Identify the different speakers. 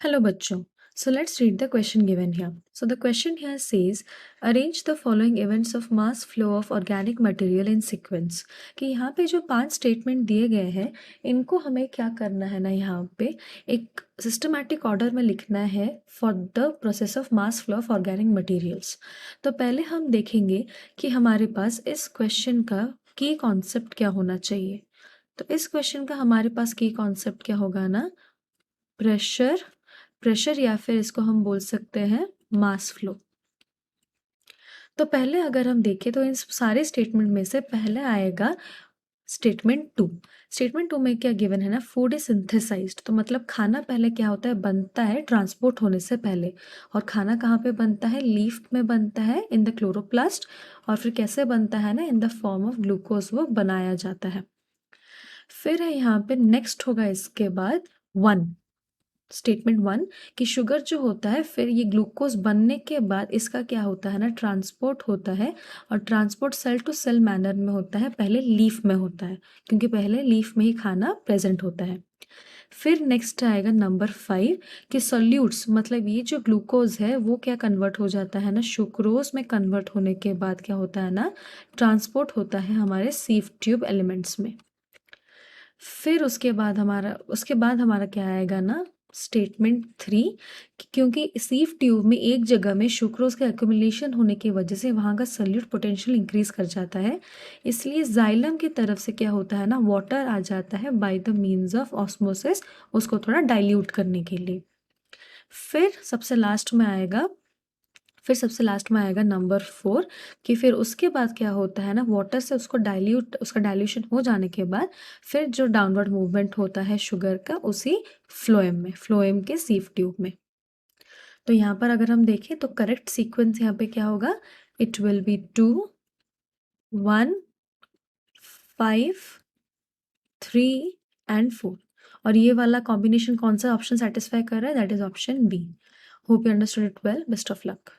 Speaker 1: Hello बच्चों. So let's read the question given here. So the question here says arrange the following events of mass flow of organic material in sequence. कि यहाँ पे जो 5 statement दिए गए हैं इनको हमें क्या करना है ना, यहाँ पे एक सिस्टमैटिक ऑर्डर में लिखना है for the process of mass flow of organic materials. तो पहले हम देखेंगे कि हमारे पास इस क्वेश्चन का की कॉन्सेप्ट क्या होना चाहिए. तो इस क्वेश्चन का हमारे पास की कॉन्सेप्ट क्या होगा ना, प्रेशर या फिर इसको हम बोल सकते हैं मास फ्लो. तो पहले अगर हम देखें तो इन सारे स्टेटमेंट में से पहले आएगा स्टेटमेंट 2. स्टेटमेंट 2 में क्या गिवन है ना, फूड इज सिंथेसाइज्ड. तो मतलब खाना पहले क्या होता है, बनता है ट्रांसपोर्ट होने से पहले. और खाना कहाँ पे बनता है, लीफ में बनता है इन द क्लोरोप्लास्ट. और फिर कैसे बनता है ना, in the form of glucose वो बनाया जाता है. फिर है यहाँ पे नेक्स्ट होगा इसके बाद 1, स्टेटमेंट 1 कि शुगर जो होता है फिर ये ग्लूकोज बनने के बाद इसका क्या होता है ना, ट्रांसपोर्ट होता है. और transport cell to cell manner में होता है, पहले लीफ में होता है क्योंकि पहले लीफ में ही खाना प्रेजेंट होता है. फिर नेक्स्ट आएगा नंबर 5 कि सॉल्यूट्स, मतलब ये जो ग्लूकोज है वो क्या कन्वर्ट हो जाता है ना, सुक्रोज में कन्वर्ट होने के बाद क्या होता है ना, ट्रांसपोर्ट होता है हमारे सीव ट्यूब एलिमेंट्स में. फिर उसके बाद हमारा क्या आएगा ना, स्टेटमेंट 3 क्योंकि सीव ट्यूब में एक जगह में सुक्रोज का एक्यूमुलेशन होने की वजह से वहाँ का सॉल्यूट पोटेंशियल इंक्रीज कर जाता है, इसलिए जाइलम की तरफ से क्या होता है ना, वाटर आ जाता है by the means of osmosis, उसको थोड़ा डाइल्यूट करने के लिए. फिर सबसे लास्ट में आएगा नंबर 4 कि फिर उसके बाद क्या होता है ना, वाटर से उसका डाइल्यूशन हो जाने के बाद फिर जो डाउनवर्ड मूवमेंट होता है शुगर का उसी फ्लोएम के सीव ट्यूब में. तो यहाँ पर अगर हम देखें तो करेक्ट सीक्वेंस यहाँ पे क्या होगा, इट विल बी 2 1 5 3 एंड 4. और ये वाला कॉम्बिनेशन कौन सा ऑप्शन सेटिस्फाई कर रहा है, that is option B. Hope you understood it well. Best of luck.